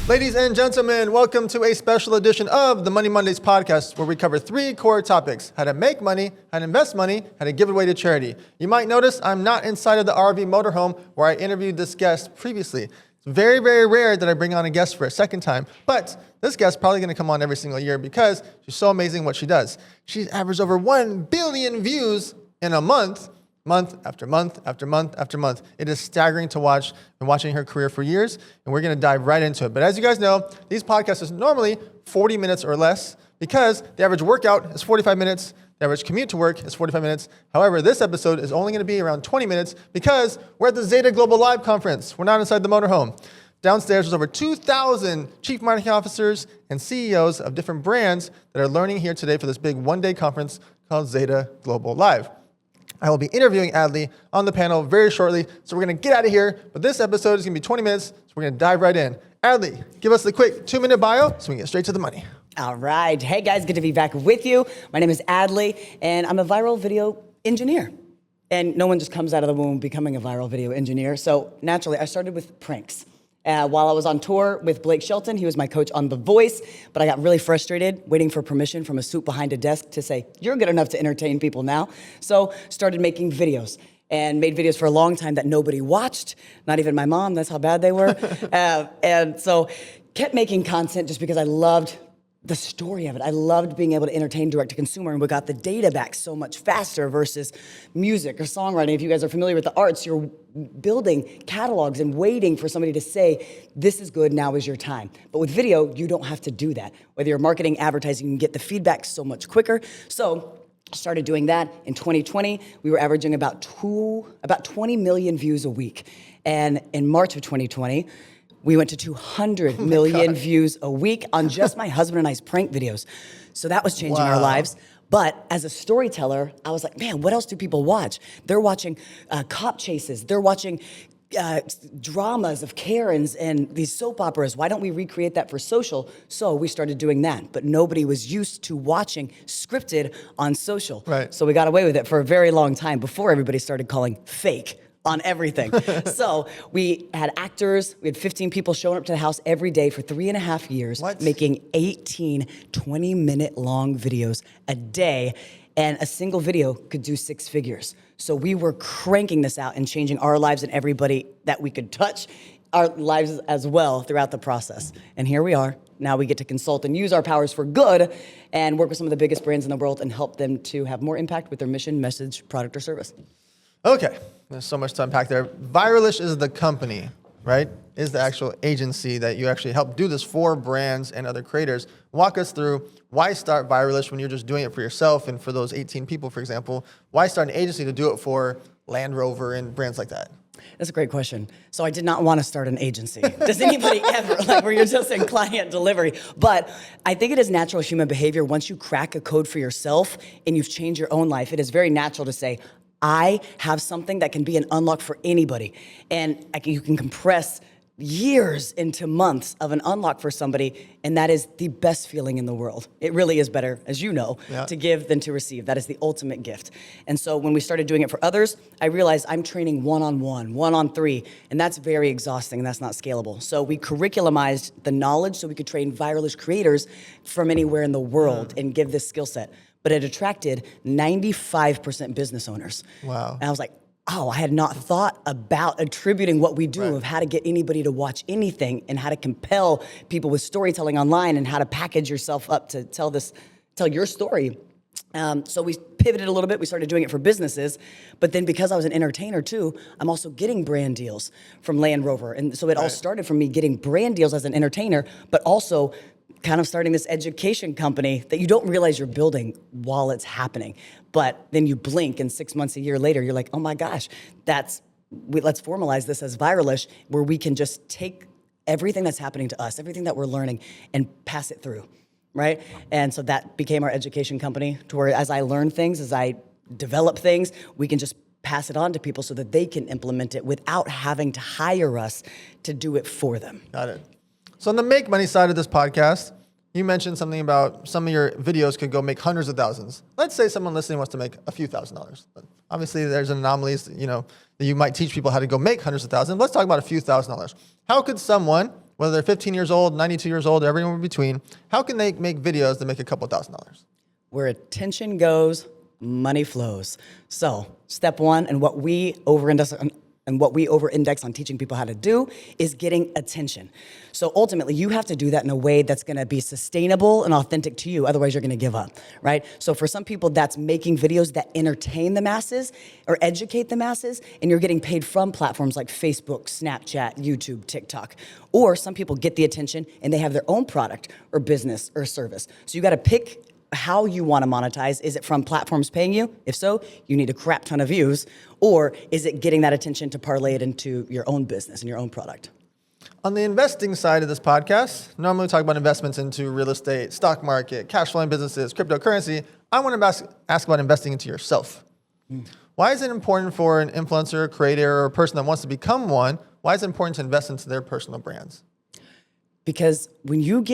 Ladies and gentlemen, welcome to a special edition of the Money Mondays podcast, where we cover 3 core topics: how to make money, how to invest money, how to give it away to charity. You might notice I'm not inside of the RV motorhome where I interviewed this guest previously. It's very, very rare that I bring on a guest for a second time, but this guest is probably going to come on every single year because she's so amazing what she does. She's averaged over 1 billion views in a month after month after month after month. It is staggering to watch. Been watching her career for years, and we're going to dive right into it. But as you guys know, these podcasts is normally 40 minutes or less because the average workout is 45 minutes. The average commute to work is 45 minutes. However, this episode is only going to be around 20 minutes because we're at the Zeta Global Live Conference. We're not inside the motorhome. Downstairs, there's over 2,000 chief marketing officers and CEOs of different brands that are learning here today for this big one-day conference called Zeta Global Live. I will be interviewing Adley on the panel very shortly, so we're going to get out of here. But this episode is going to be 20 minutes, so we're going to dive right in. Adley, give us the quick 2-minute bio so we can get straight to the money. All right. Hey, guys. Good to be back with you. My name is Adley, and I'm a viral video engineer. And no one just comes out of the womb becoming a viral video engineer. So naturally, I started with pranks. While I was on tour with Blake Shelton, he was my coach on The Voice, but I got really frustrated waiting for permission from a suit behind a desk to say, you're good enough to entertain people now. So started making videos and made videos for a long time that nobody watched, not even my mom, that's how bad they were. And so kept making content just because I loved the story of it. I loved being able to entertain direct to consumer, and we got the data back so much faster versus music or songwriting. If you guys are familiar with the arts, you're building catalogs and waiting for somebody to say, this is good, now is your time. But with video, you don't have to do that. Whether you're marketing, advertising, you can get the feedback so much quicker. So I started doing that in 2020. We were averaging about 20 million views a week. And in March of 2020, we went to 200 million views a week on just my husband and I's prank videos. So that was changing our lives. But as a storyteller, I was like, man, what else do people watch? They're watching cop chases. They're watching dramas of Karens and these soap operas. Why don't we recreate that for social? So we started doing that. But nobody was used to watching scripted on social. Right. So we got away with it for a very long time before everybody started calling fake on everything. So we had actors, we had 15 people showing up to the house every day for 3.5 years, making 18 20-minute long videos a day, and a single video could do 6 figures. So we were cranking this out and changing our lives and everybody that we could touch, our lives as well throughout the process. And here we are. Now we get to consult and use our powers for good and work with some of the biggest brands in the world and help them to have more impact with their mission, message, product, or service. Okay, there's so much to unpack there. Viralish is the company, right? Is the actual agency that you actually help do this for brands and other creators. Walk us through why start Viralish when you're just doing it for yourself and for those 18 people, for example. Why start an agency to do it for Land Rover and brands like that? That's a great question. So I did not want to start an agency. Does anybody ever, like where you're just in client delivery? But I think it is natural human behavior. Once you crack a code for yourself and you've changed your own life, it is very natural to say, I have something that can be an unlock for anybody. And you can compress years into months of an unlock for somebody, and that is the best feeling in the world. It really is better, as you know, to give than to receive. That is the ultimate gift. And so when we started doing it for others, I realized I'm training one-on-1, 1-on-3, and that's very exhausting, and that's not scalable. So we curriculumized the knowledge so we could train Viralish creators from anywhere in the world and give this skill set. But it attracted 95% business owners. Wow. And I was like, oh, I had not thought about attributing what we do of how to get anybody to watch anything and how to compel people with storytelling online and how to package yourself up to tell your story. So we pivoted a little bit. We started doing it for businesses. But then because I was an entertainer too, I'm also getting brand deals from Land Rover. And so it all started from me getting brand deals as an entertainer, but also kind of starting this education company that you don't realize you're building while it's happening. But then you blink and 6 months, a year later, you're like, oh my gosh, let's formalize this as Viralish, where we can just take everything that's happening to us, everything that we're learning, and pass it through, right? And so that became our education company, to where as I learn things, as I develop things, we can just pass it on to people so that they can implement it without having to hire us to do it for them. Got it. So on the make money side of this podcast, you mentioned something about some of your videos could go make hundreds of thousands. Let's say someone listening wants to make a few $1,000s. Obviously, there's anomalies, that you might teach people how to go make hundreds of thousands. Let's talk about a few $1,000s. How could someone whether they're 15 years old, 92 years old, everyone in between, how can they make videos that make a couple $1,000s? Where attention goes, money flows. So step one, and what we over-index on teaching people how to do is getting attention. So ultimately, you have to do that in a way that's gonna be sustainable and authentic to you, otherwise you're gonna give up, right? So for some people, that's making videos that entertain the masses or educate the masses, and you're getting paid from platforms like Facebook, Snapchat, YouTube, TikTok. Or some people get the attention and they have their own product or business or service. So you gotta pick how you want to monetize. Is it from platforms paying you? If so, you need a crap ton of views. Or is it getting that attention to parlay it into your own business and your own product? On the investing side of this podcast, normally we talk about investments into real estate, stock market, cash flowing businesses, cryptocurrency. I want to ask about investing into yourself. Why is it important for an influencer, creator, or a person that wants to become one? Why is it important to invest into their personal brands? Because when you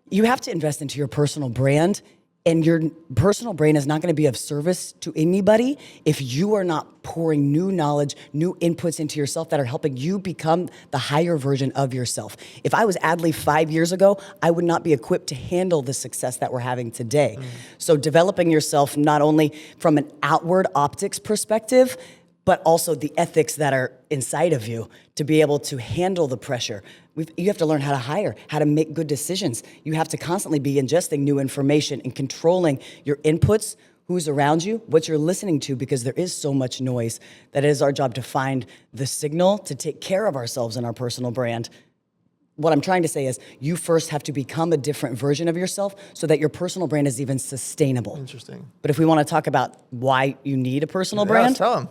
you have to invest into your personal brand. And your personal brand is not going to be of service to anybody if you are not pouring new knowledge, new inputs into yourself that are helping you become the higher version of yourself. If I was Adley 5 years ago, I would not be equipped to handle the success that we're having today. So developing yourself not only from an outward optics perspective, but also the ethics that are inside of you to be able to handle the pressure. You have to learn how to hire, how to make good decisions. You have to constantly be ingesting new information and controlling your inputs, who's around you, what you're listening to, because there is so much noise that it is our job to find the signal to take care of ourselves and our personal brand. What I'm trying to say is you first have to become a different version of yourself so that your personal brand is even sustainable. Interesting. But if we want to talk about why you need a personal brand. Tell them.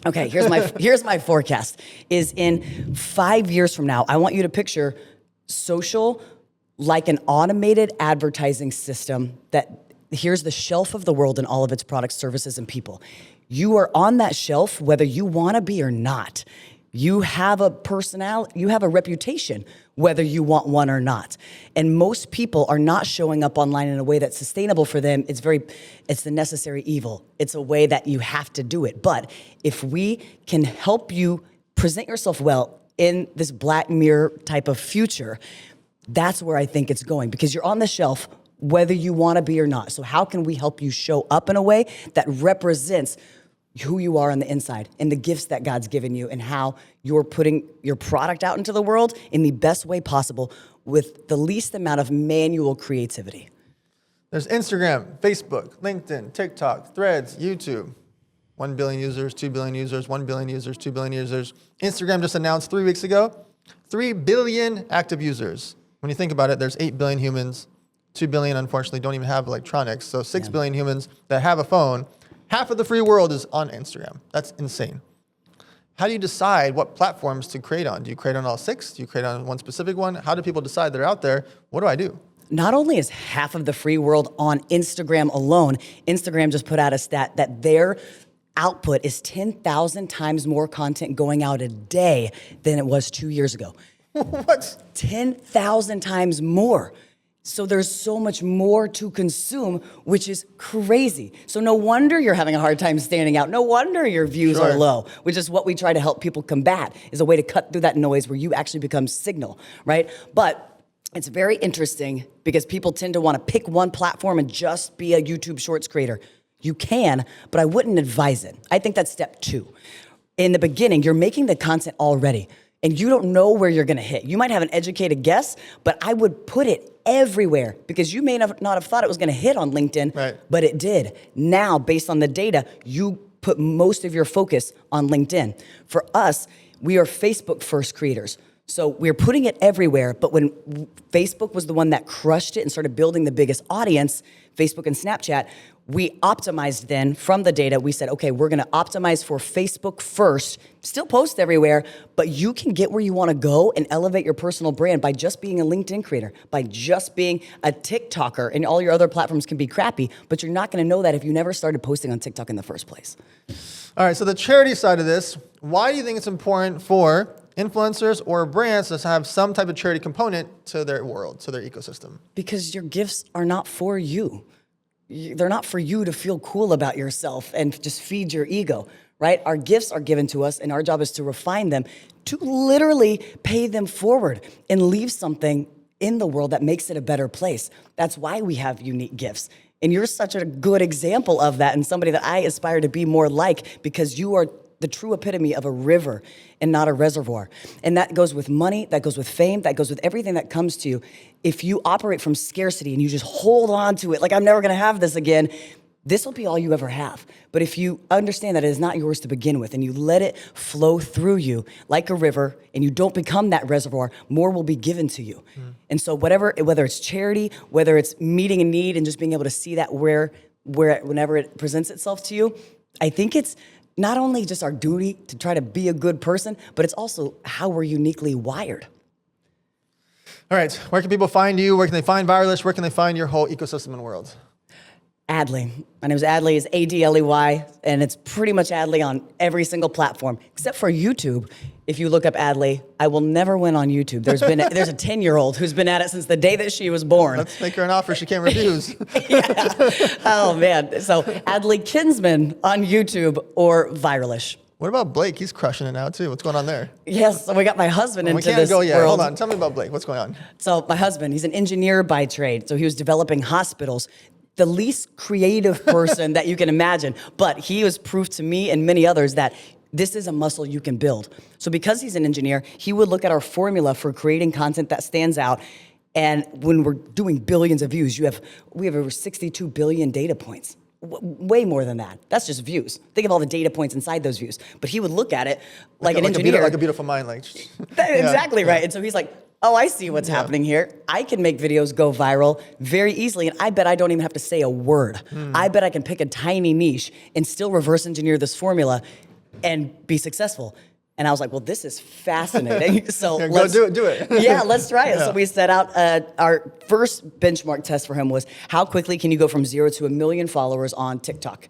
Okay, here's my forecast. Is in 5 years from now, I want you to picture social like an automated advertising system that here's the shelf of the world and all of its products, services, and people. You are on that shelf whether you want to be or not. You have a personality, you have a reputation, whether you want one or not. And most people are not showing up online in a way that's sustainable for them. It's the necessary evil. It's a way that you have to do it. But if we can help you present yourself well in this Black Mirror type of future, that's where I think it's going, because you're on the shelf whether you want to be or not. So how can we help you show up in a way that represents who you are on the inside and the gifts that God's given you and how you're putting your product out into the world in the best way possible with the least amount of manual creativity? There's Instagram, Facebook, LinkedIn, TikTok, Threads, YouTube. 1 billion users, 2 billion users, 1 billion users, 2 billion users. Instagram just announced 3 weeks ago, 3 billion active users. When you think about it, there's 8 billion humans. 2 billion, unfortunately, don't even have electronics. So 6 billion humans that have a phone. Half of the free world is on Instagram. That's insane. How do you decide what platforms to create on? Do you create on all 6? Do you create on one specific one? How do people decide they're out there? What do I do? Not only is half of the free world on Instagram alone, Instagram just put out a stat that their output is 10,000 times more content going out a day than it was 2 years ago. What? 10,000 times more. So there's so much more to consume, which is crazy. So no wonder you're having a hard time standing out. No wonder your views are low, which is what we try to help people combat, is a way to cut through that noise where you actually become signal, right? But it's very interesting because people tend to want to pick one platform and just be a YouTube Shorts creator. You can, but I wouldn't advise it. I think that's step 2. In the beginning, you're making the content already, and you don't know where you're gonna hit. You might have an educated guess, but I would put it everywhere because you may not have thought it was gonna hit on LinkedIn, right, but it did. Now, based on the data, you put most of your focus on LinkedIn. For us, we are Facebook first creators. So we're putting it everywhere, but when Facebook was the one that crushed it and started building the biggest audience, Facebook and Snapchat, we optimized then from the data. We said, okay, we're gonna optimize for Facebook first, still post everywhere, but you can get where you wanna go and elevate your personal brand by just being a LinkedIn creator, by just being a TikToker, and all your other platforms can be crappy, but you're not gonna know that if you never started posting on TikTok in the first place. All right, so the charity side of this, why do you think it's important for influencers or brands to have some type of charity component to their world, to their ecosystem? Because your gifts are not for you. They're not for you to feel cool about yourself and just feed your ego, right? Our gifts are given to us, and our job is to refine them, to literally pay them forward and leave something in the world that makes it a better place. That's why we have unique gifts. And you're such a good example of that, and somebody that I aspire to be more like, because you are the true epitome of a river and not a reservoir. And that goes with money, that goes with fame, that goes with everything that comes to you. If you operate from scarcity and you just hold on to it, like I'm never gonna have this again, this will be all you ever have. But if you understand that it is not yours to begin with and you let it flow through you like a river and you don't become that reservoir, more will be given to you. And so whether it's charity, whether it's meeting a need and just being able to see that whenever it presents itself to you, I think it's not only just our duty to try to be a good person, but it's also how we're uniquely wired. All right, where can people find you? Where can they find Viralish? Where can they find your whole ecosystem and world? Adley. My name is Adley, it's Adley, and it's pretty much Adley on every single platform, except for YouTube. If you look up Adley, I will never win on YouTube. There's a 10-year-old who's been at it since the day that she was born. Let's make her an offer she can't refuse. Yeah. Oh, man. So Adley Kinsman on YouTube or Viralish. What about Blake? He's crushing it now too. What's going on there? Yes, so we got my husband into this go yet. world. Hold on. Tell me about Blake. What's going on? So my husband, he's an engineer by trade. So he was developing hospitals. The least creative person that you can imagine, but he was proof to me and many others that this is a muscle you can build. So because he's an engineer, he would look at our formula for creating content that stands out. And when we're doing billions of views, we have over 62 billion data points. Way more than that. That's just views. Think of all the data points inside those views. But he would look at it like an engineer. Like a beautiful mind. Exactly right. And so he's like, oh, I see what's happening here. I can make videos go viral very easily, and I bet I don't even have to say a word. I bet I can pick a tiny niche and still reverse engineer this formula and be successful. And I was like, well, this is fascinating. So let's do it. Yeah, let's try it. So we set out, our first benchmark test for him was how quickly can you go from 0 to 1 million followers on TikTok?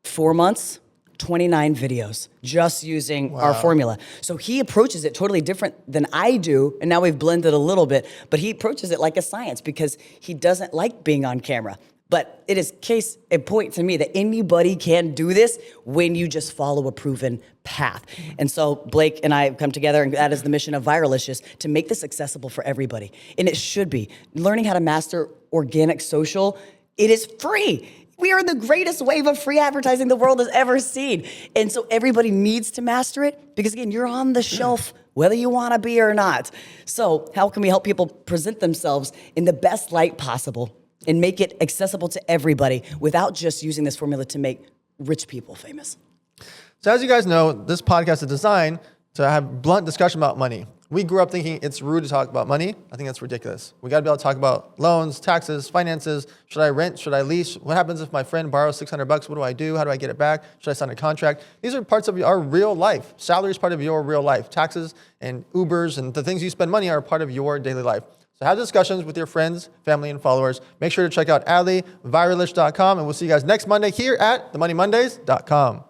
4 months, 29 videos, just using our formula. So he approaches it totally different than I do, and now we've blended a little bit, but he approaches it like a science because he doesn't like being on camera. But it is case in point to me that anybody can do this when you just follow a proven path. And so Blake and I have come together, and that is the mission of Viralish, is to make this accessible for everybody. And it should be. Learning how to master organic social, it is free. We are the greatest wave of free advertising the world has ever seen. And so everybody needs to master it because, again, you're on the shelf whether you want to be or not. So how can we help people present themselves in the best light possible and make it accessible to everybody without just using this formula to make rich people famous? So as you guys know, this podcast is designed to have blunt discussion about money. We grew up thinking it's rude to talk about money. I think that's ridiculous. We got to be able to talk about loans, taxes, finances. Should I rent? Should I lease? What happens if my friend borrows $600? What do I do? How do I get it back? Should I sign a contract? These are parts of our real life. Salary is part of your real life. Taxes and Ubers and the things you spend money are part of your daily life. So have discussions with your friends, family, and followers. Make sure to check out Adley, viralish.com, and we'll see you guys next Monday here at themoneymondays.com.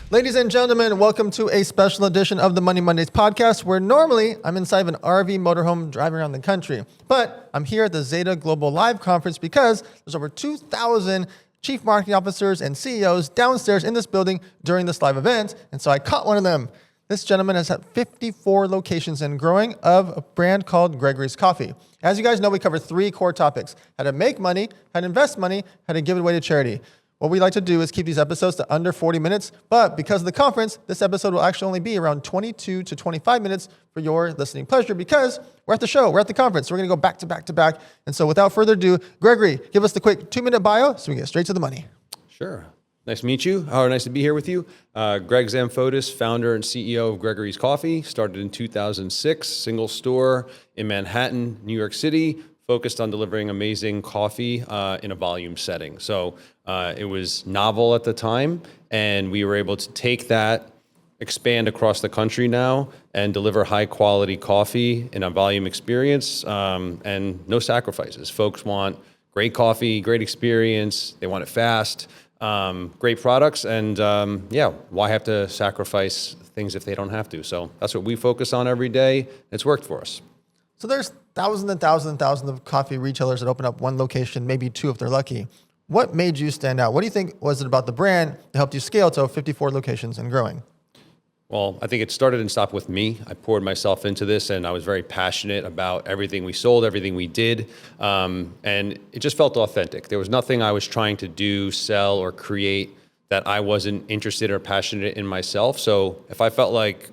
Ladies and gentlemen, welcome to a special edition of the Money Mondays podcast, where normally I'm inside of an RV motorhome driving around the country. But I'm here at the Zeta Global Live Conference because there's over 2,000 chief marketing officers and CEOs downstairs in this building during this live event. And so I caught one of them. This gentleman has had 54 locations and growing of a brand called Gregorys Coffee. As you guys know, we cover 3 core topics: how to make money, how to invest money, how to give it away to charity. What we like to do is keep these episodes to under 40 minutes, but because of the conference, this episode will actually only be around 22 to 25 minutes for your listening pleasure because we're at the show, we're at the conference, so we're gonna go back to back to back. And so without further ado, Gregory, give us the quick 2-minute bio so we get straight to the money. Sure. Nice to meet you. Nice to be here with you. Greg Zamfotis, founder and CEO of Gregorys Coffee, started in 2006, single store in Manhattan, New York City, focused on delivering amazing coffee in a volume setting. So it was novel at the time, and we were able to take that, expand across the country now, and deliver high quality coffee in a volume experience, and no sacrifices. Folks want great coffee, great experience, they want it fast, great products, and why have to sacrifice things if they don't have to? So that's what we focus on every day. It's worked for us. So there's thousands and thousands and thousands of coffee retailers that open up one location, maybe two if they're lucky. What made you stand out? What do you think was it about the brand that helped you scale to 54 locations and growing? Well, I think it started and stopped with me. I poured myself into this, and I was very passionate about everything we sold, everything we did, and it just felt authentic. There was nothing I was trying to do, sell, or create that I wasn't interested or passionate in myself. So if I felt like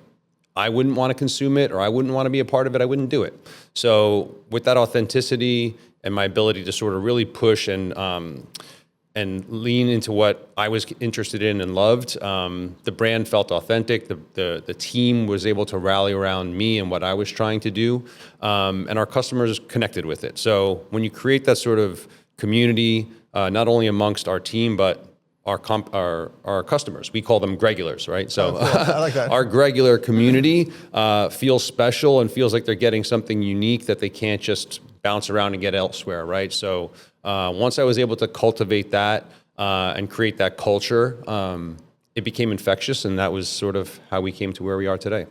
I wouldn't want to consume it or I wouldn't want to be a part of it, I wouldn't do it. So with that authenticity and my ability to sort of really push and lean into what I was interested in and loved, the brand felt authentic. The team was able to rally around me and what I was trying to do, and our customers connected with it. So when you create that sort of community, not only amongst our team, but our customers, we call them Gregulars, right? So I like that. Our Gregular community feels special and feels like they're getting something unique that they can't just bounce around and get elsewhere, right? So once I was able to cultivate that and create that culture, it became infectious, and that was sort of how we came to where we are today.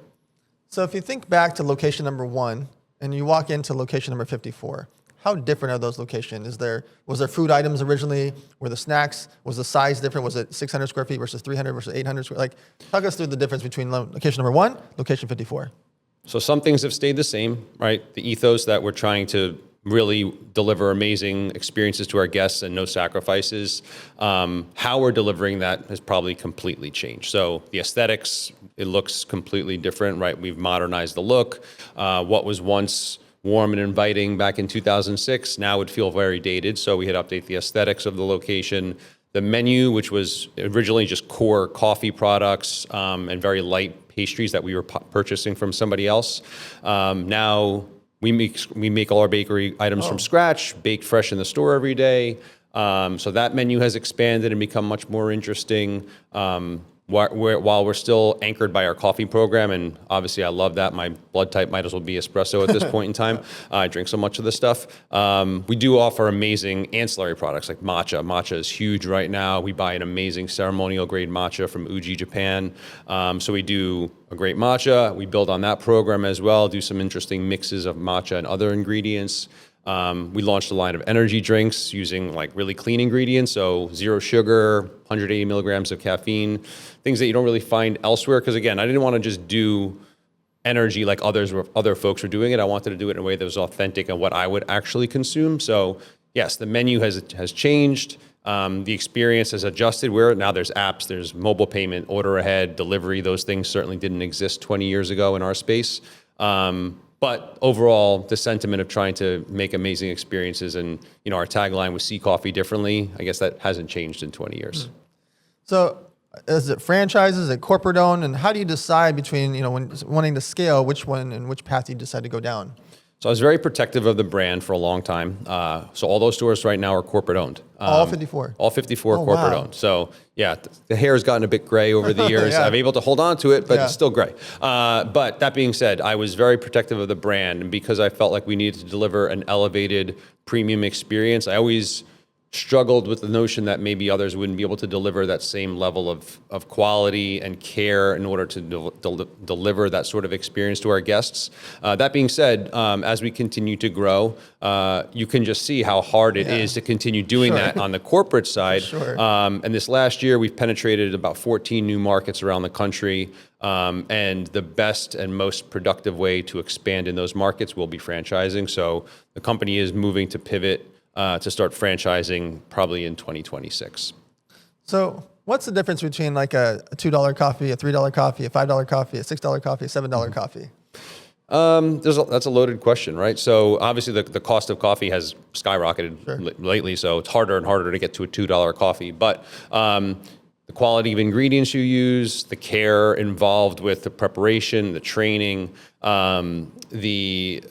So if you think back to location number 1 and you walk into location number 54, how different are those locations? Was there food items originally? Were the snacks? Was the size different? Was it 600 square feet versus 300 versus 800 square? Like, talk us through the difference between location number 1, location 54. So some things have stayed the same, right? The ethos that we're trying to really deliver amazing experiences to our guests and no sacrifices. How we're delivering that has probably completely changed. So the aesthetics, it looks completely different, right? We've modernized the look. What was once warm and inviting back in 2006 now would feel very dated. So we had to update the aesthetics of the location. The menu, which was originally just core coffee products and very light pastries that we were purchasing from somebody else. Now we make all our bakery items from scratch, baked fresh in the store every day. So that menu has expanded and become much more interesting. While we're still anchored by our coffee program, and obviously I love that. My blood type might as well be espresso at this point in time. I drink so much of this stuff. We do offer amazing ancillary products like matcha. Matcha is huge right now. We buy an amazing ceremonial grade matcha from Uji, Japan. So we do a great matcha. We build on that program as well, do some interesting mixes of matcha and other ingredients. We launched a line of energy drinks using like really clean ingredients, so 0 sugar, 180 milligrams of caffeine, things that you don't really find elsewhere. Because again, I didn't want to just do energy like other folks were doing it. I wanted to do it in a way that was authentic and what I would actually consume. So yes, the menu has changed. The experience has adjusted where now there's apps, there's mobile payment, order ahead, delivery. Those things certainly didn't exist 20 years ago in our space. But overall, the sentiment of trying to make amazing experiences and, our tagline was see coffee differently. I guess that hasn't changed in 20 years. So is it franchises, is it corporate owned? And how do you decide between, when wanting to scale, which one and which path you decide to go down? So I was very protective of the brand for a long time. So all those stores right now are corporate owned. All 54? All 54 Oh, corporate wow. owned. So yeah, the hair has gotten a bit gray over the years. Yeah. I'm able to hold on to it, but Yeah. it's still gray. But that being said, I was very protective of the brand. And because I felt like we needed to deliver an elevated premium experience, I always struggled with the notion that maybe others wouldn't be able to deliver that same level of quality and care in order to deliver that sort of experience to our guests. That being said, as we continue to grow, you can just see how hard it is to continue doing that on the corporate side. Sure. And this last year, we've penetrated about 14 new markets around the country. And the best and most productive way to expand in those markets will be franchising. So the company is moving to pivot to start franchising probably in 2026. So what's the difference between like a $2 coffee, a $3 coffee, a $5 coffee, a $6 coffee, a $7 coffee? That's a loaded question, right? So obviously the cost of coffee has skyrocketed lately, so it's harder and harder to get to a $2 coffee. But the quality of ingredients you use, the care involved with the preparation, the training, the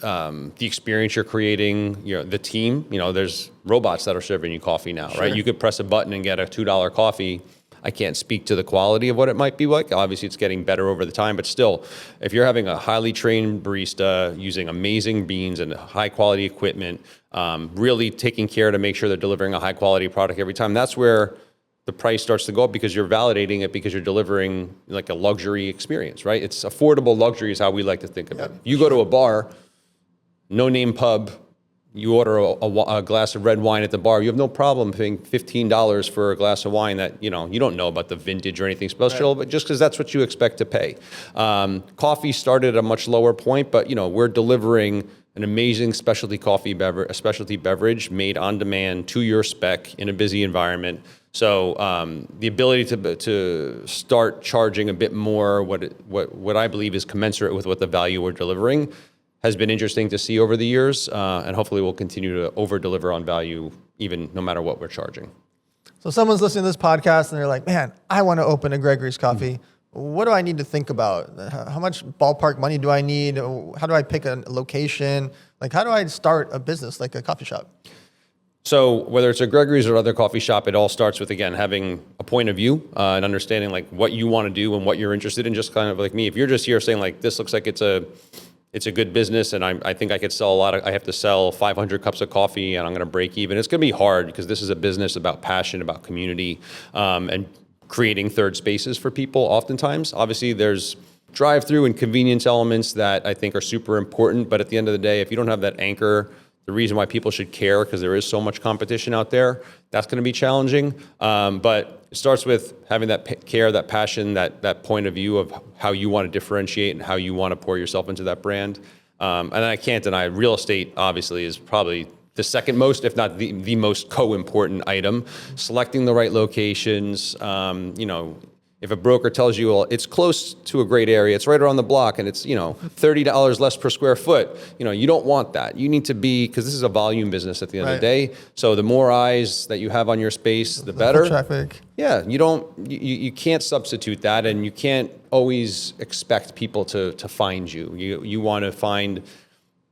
experience you're creating, the team. There's robots that are serving you coffee now, right? You could press a button and get a $2 coffee. I can't speak to the quality of what it might be like. Obviously, it's getting better over the time, but still, if you're having a highly trained barista using amazing beans and high quality equipment, really taking care to make sure they're delivering a high quality product every time, that's where the price starts to go up because you're validating it because you're delivering like a luxury experience, right? It's affordable luxury is how we like to think of it. You go to a bar, no-name pub, you order a glass of red wine at the bar, you have no problem paying $15 for a glass of wine that, you don't know about the vintage or anything special, but just because that's what you expect to pay. Coffee started at a much lower point, but, we're delivering an amazing specialty beverage made on demand to your spec in a busy environment. So the ability to start charging a bit more, what I believe is commensurate with what the value we're delivering, has been interesting to see over the years, and hopefully we'll continue to over-deliver on value, even no matter what we're charging. So someone's listening to this podcast and they're like, man, I want to open a Gregorys Coffee. What do I need to think about? How much ballpark money do I need? How do I pick a location? Like, how do I start a business like a coffee shop? So whether it's a Gregorys or other coffee shop, it all starts with, again, having a point of view and understanding like what you want to do and what you're interested in. Just kind of like me, if you're just here saying like, this looks like it's a good business and I think I could sell I have to sell 500 cups of coffee and I'm going to break even. It's going to be hard because this is a business about passion, about community, and creating third spaces for people oftentimes. Obviously, there's drive-through and convenience elements that I think are super important, but at the end of the day, if you don't have that anchor, the reason why people should care, because there is so much competition out there, that's going to be challenging. But it starts with having that care, that passion, that point of view of how you want to differentiate and how you want to pour yourself into that brand. And I can't deny real estate, obviously, is probably the second most, if not the most co-important item. Selecting the right locations, if a broker tells you, well, it's close to a great area, it's right around the block, and it's, $30 less per square foot, you don't want that. You need to be, because this is a volume business at the end of the day. So the more eyes that you have on your space, the better. Traffic. Yeah, you can't substitute that, and you can't always expect people to find you. You want to find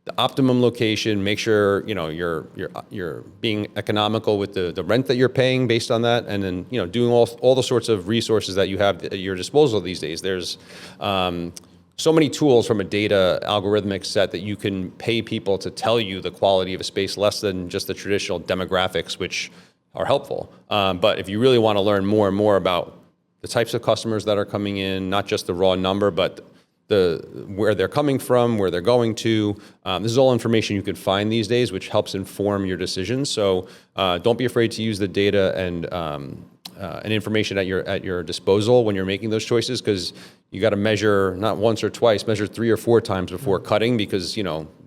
the optimum location, make sure you're being economical with the rent that you're paying based on that, and then doing all the sorts of resources that you have at your disposal these days. There's so many tools from a data algorithmic set that you can pay people to tell you the quality of a space, less than just the traditional demographics, which are helpful. But if you really want to learn more and more about the types of customers that are coming in, not just the raw number, but where they're coming from, where they're going to. This is all information you can find these days, which helps inform your decisions. So don't be afraid to use the data and information at your disposal when you're making those choices, because you got to measure not once or twice, measure 3 or 4 times before cutting, because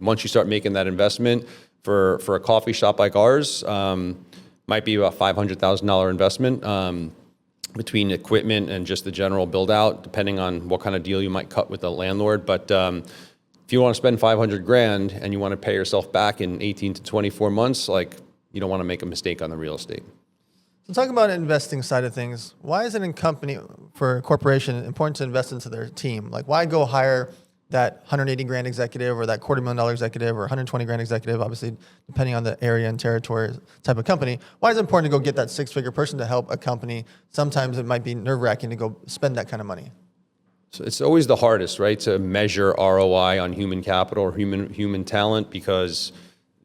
once you start making that investment for a coffee shop like ours, might be about $500,000 investment. Between equipment and just the general build out, depending on what kind of deal you might cut with the landlord. But if you want to spend $500,000 and you want to pay yourself back in 18 to 24 months, you don't want to make a mistake on the real estate. So talking about investing side of things, why is it for a corporation important to invest into their team? Like, why go hire that $180,000 executive or that $250,000 executive or $120,000 executive, obviously depending on the area and territory type of company? Why is it important to go get that 6-figure person to help a company? Sometimes it might be nerve-wracking to go spend that kind of money. So it's always the hardest, right, to measure ROI on human capital or human talent, because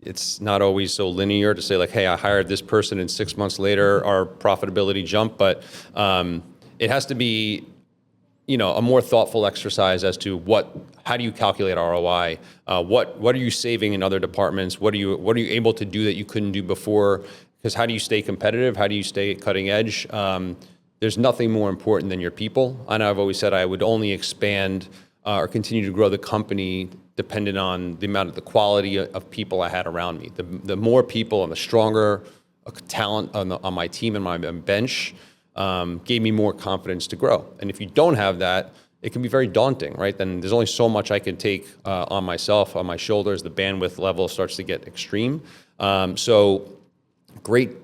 it's not always so linear to say like, hey, I hired this person and 6 months later our profitability jumped. But it has to be a more thoughtful exercise as to how do you calculate ROI? What are you saving in other departments? What are you able to do that you couldn't do before? Because how do you stay competitive? How do you stay cutting edge? There's nothing more important than your people. And I've always said I would only expand or continue to grow the company dependent on the quality of people I had around me. The more people and the stronger talent on my team and my bench, gave me more confidence to grow. And if you don't have that, it can be very daunting, right? Then there's only so much I can take on myself, on my shoulders. The bandwidth level starts to get extreme. So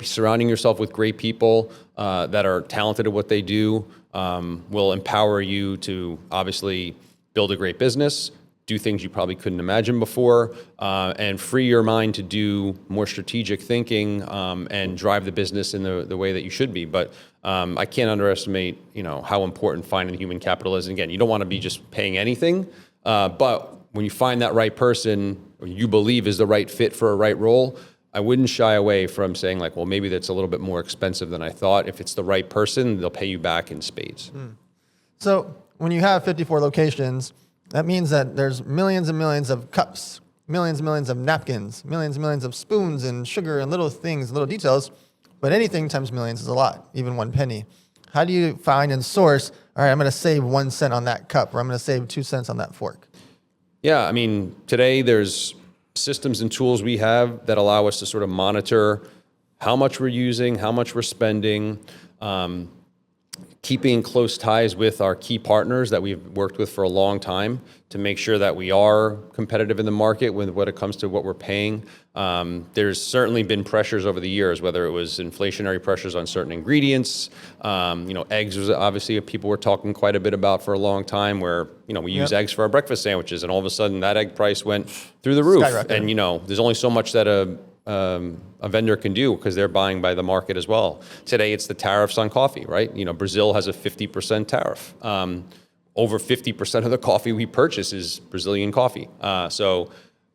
surrounding yourself with great people that are talented at what they do will empower you to obviously build a great business, do things you probably couldn't imagine before, and free your mind to do more strategic thinking and drive the business in the way that you should be. But I can't underestimate, how important finding human capital is. And again, you don't want to be just paying anything, but when you find that right person or you believe is the right fit for a right role, I wouldn't shy away from saying like, well, maybe that's a little bit more expensive than I thought. If it's the right person, they'll pay you back in spades. So when you have 54 locations, that means that there's millions and millions of cups millions and millions of napkins, millions and millions of spoons and sugar and little things, little details. But anything times millions is a lot, even 1 penny. How do you find and source, all right, I'm going to save 1 cent on that cup, or I'm going to save 2 cents on that fork? Yeah, I mean, today there's systems and tools we have that allow us to sort of monitor how much we're using, how much we're spending, keeping close ties with our key partners that we've worked with for a long time to make sure that we are competitive in the market when it comes to what we're paying. There's certainly been pressures over the years, whether it was inflationary pressures on certain ingredients. Eggs was obviously people were talking quite a bit about for a long time, where we use eggs for our breakfast sandwiches, and all of a sudden that egg price went through the roof. Skyrocketed. And there's only so much that a vendor can do because they're buying by the market as well. Today it's the tariffs on coffee, right? Brazil has a 50% tariff. Over 50% of the coffee we purchase is Brazilian coffee. So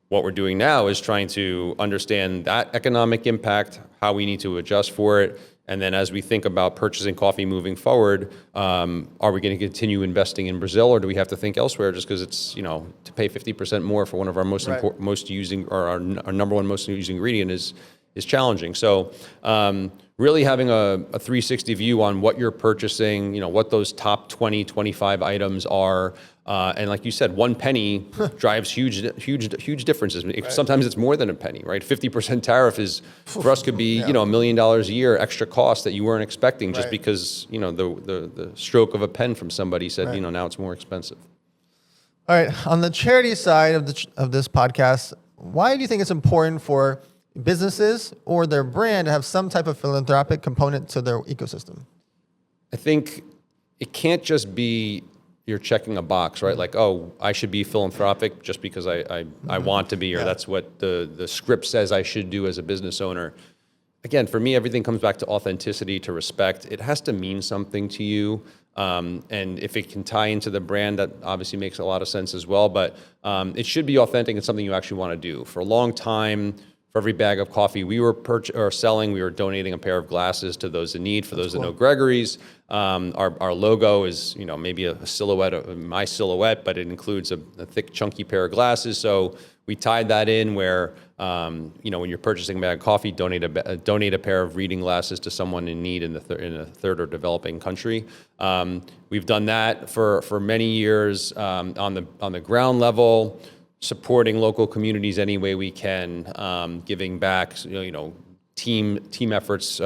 what we're doing now is trying to understand that economic impact, how we need to adjust for it. And then as we think about purchasing coffee moving forward, are we going to continue investing in Brazil, or do we have to think elsewhere just because it's, to pay 50% more for one of our most using, or our number one most used ingredient is challenging. So really having a 360 view on what you're purchasing, what those top 20, 25 items are. And like you said, 1 penny drives huge differences. Sometimes it's more than a penny, right? 50% tariff is, for us, could be, $1 million a year extra cost that you weren't expecting just because, the stroke of a pen from somebody said, now it's more expensive. All right. On the charity side of this podcast, why do you think it's important for businesses or their brand to have some type of philanthropic component to their ecosystem? I think it can't just be you're checking a box, right? Like, oh, I should be philanthropic just because I want to be, or that's what the script says I should do as a business owner. Again, for me, everything comes back to authenticity, to respect. It has to mean something to you. And if it can tie into the brand, that obviously makes a lot of sense as well. But it should be authentic and something you actually want to do. For a long time, for every bag of coffee we were selling, we were donating a pair of glasses to those in need. For those that know Gregorys, our logo is maybe a silhouette of my silhouette, but it includes a thick, chunky pair of glasses. So we tied that in where when you're purchasing a bag of coffee, donate a pair of reading glasses to someone in need in a third or developing country. We've done that for many years on the ground level, supporting local communities any way we can, giving back, team efforts,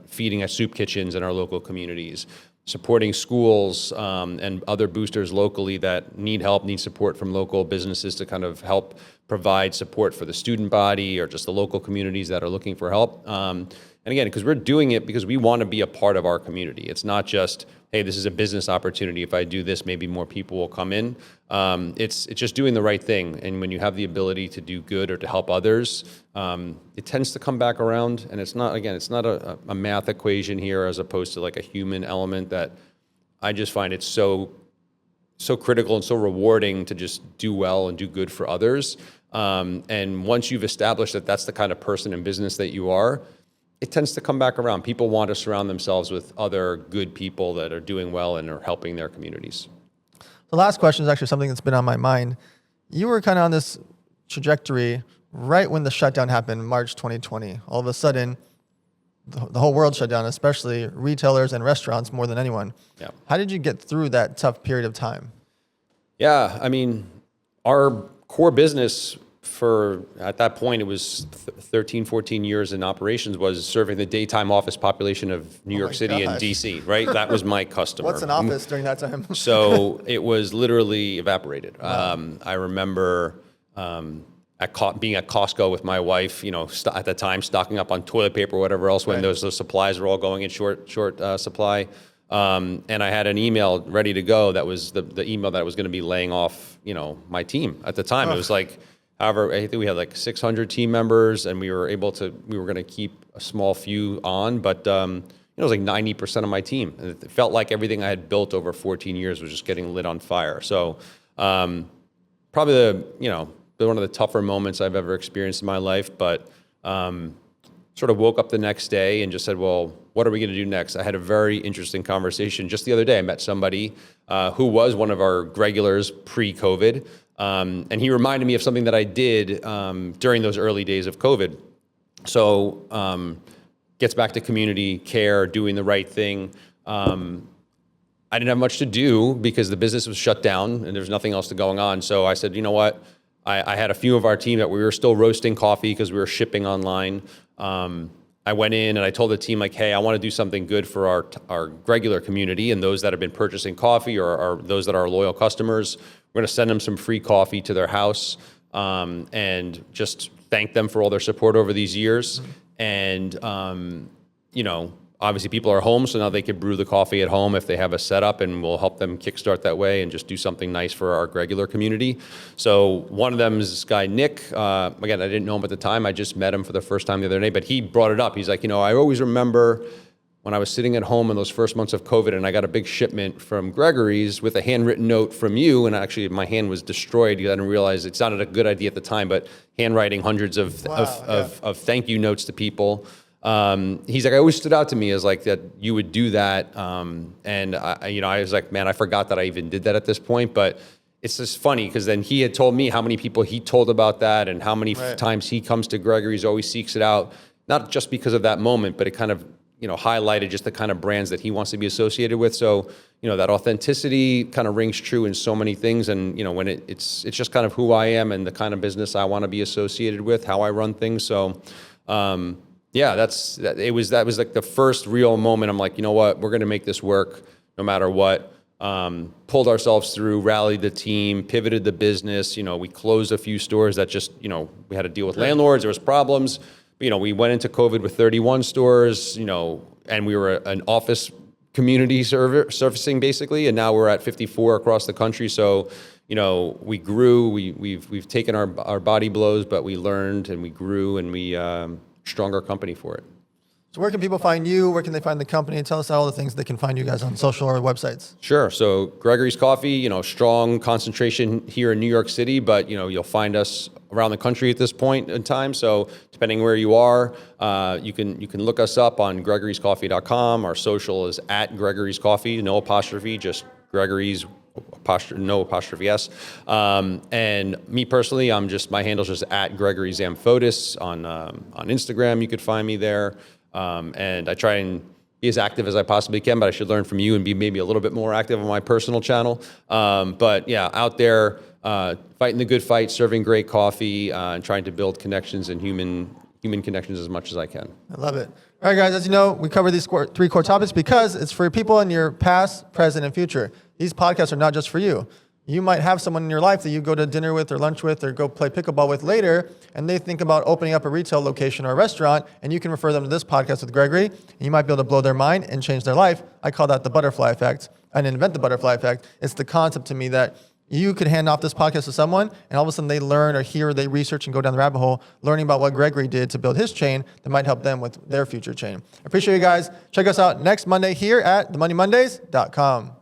feeding at soup kitchens in our local communities, supporting schools and other boosters locally that need help, need support from local businesses to kind of help provide support for the student body or just the local communities that are looking for help. And again, because we're doing it because we want to be a part of our community. It's not just, hey, this is a business opportunity. If I do this, maybe more people will come in. It's just doing the right thing. And when you have the ability to do good or to help others, it tends to come back around. And it's not a math equation here as opposed to like a human element that I just find it's so critical and so rewarding to just do well and do good for others. And once you've established that that's the kind of person and business that you are, it tends to come back around. People want to surround themselves with other good people that are doing well and are helping their communities. The last question is actually something that's been on my mind. You were kind of on this trajectory right when the shutdown happened, March 2020. All of a sudden, the whole world shut down, especially retailers and restaurants more than anyone. Yeah. How did you get through that tough period of time? Yeah, I mean, our core business at that point, it was 13, 14 years in operations, was serving the daytime office population of New York City and DC, right? That was my customer. What's an office during that time? So it was literally evaporated. Wow. I remember being at Costco with my wife, at the time, stocking up on toilet paper or whatever else when those supplies were all going in short supply. And I had an email ready to go that was the email that was going to be laying off, my team at the time. It was like, however, I think we had like 600 team members, and we were going to keep a small few on, but it was like 90% of my team. It felt like everything I had built over 14 years was just getting lit on fire. So probably one of the tougher moments I've ever experienced in my life, but sort of woke up the next day and just said, well, what are we going to do next? I had a very interesting conversation just the other day. I met somebody who was one of our regulars pre-COVID, and he reminded me of something that I did during those early days of COVID. So gets back to community care, doing the right thing. I didn't have much to do because the business was shut down and there was nothing else to going on. So I said, you know what? I had a few of our team that we were still roasting coffee because we were shipping online. I went in and I told the team, like, hey, I want to do something good for our regular community and those that have been purchasing coffee or those that are loyal customers. We're going to send them some free coffee to their house and just thank them for all their support over these years. And, you know, obviously people are home, so now they can brew the coffee at home if they have a setup, and we'll help them kickstart that way and just do something nice for our regular community. So one of them is this guy, Nick. Again, I didn't know him at the time. I just met him for the first time the other day, but he brought it up. He's like, you know, I always remember when I was sitting at home in those first months of COVID and I got a big shipment from Gregorys with a handwritten note from you, and actually my hand was destroyed. I didn't realize it sounded a good idea at the time, but handwriting hundreds of thank you notes to people. He's like, I always stood out to me as like that you would do that. And I was like, man, I forgot that I even did that at this point, but it's just funny because then he had told me how many people he told about that and how many times he comes to Gregorys, always seeks it out, not just because of that moment, but it kind of, you know, highlighted just the kind of brands that he wants to be associated with. So, you know, that authenticity kind of rings true in so many things. And, you know, when it's just kind of who I am and the kind of business I want to be associated with, how I run things. So, yeah, that was like the first real moment. I'm like, you know what, we're going to make this work no matter what. Pulled ourselves through, rallied the team, pivoted the business. You know, we closed a few stores that just, you know, we had to deal with landlords. There was problems. You know, we went into COVID with 31 stores, you know, and we were an office community surfacing basically, and now we're at 54 across the country. So, you know, we grew, we've taken our body blows, but we learned and we grew, and we stronger company for it. So where can people find you? Where can they find the company? Tell us all the things they can find you guys on social or websites. Sure. So Gregorys Coffee, you know, strong concentration here in New York City, but, you know, you'll find us around the country at this point in time. So depending where you are, you can look us up on gregoryscoffee.com. Our social is at Gregorys Coffee, no apostrophe, just Gregorys, no apostrophe S. And me personally, my handle's just at Gregory Zamfotis on Instagram. You could find me there. And I try and be as active as I possibly can, but I should learn from you and be maybe a little bit more active on my personal channel. But yeah, out there, fighting the good fight, serving great coffee, and trying to build connections and human connections as much as I can. I love it. All right, guys, as you know, we cover these three core topics because it's for people in your past, present, and future. These podcasts are not just for you. You might have someone in your life that you go to dinner with or lunch with or go play pickleball with later, and they think about opening up a retail location or a restaurant, and you can refer them to this podcast with Gregory, and you might be able to blow their mind and change their life. I call that the butterfly effect. I didn't invent the butterfly effect. It's the concept to me that you could hand off this podcast to someone, and all of a sudden they learn or hear, or they research and go down the rabbit hole, learning about what Gregory did to build his chain that might help them with their future chain. I appreciate you guys. Check us out next Monday here at themoneymondays.com.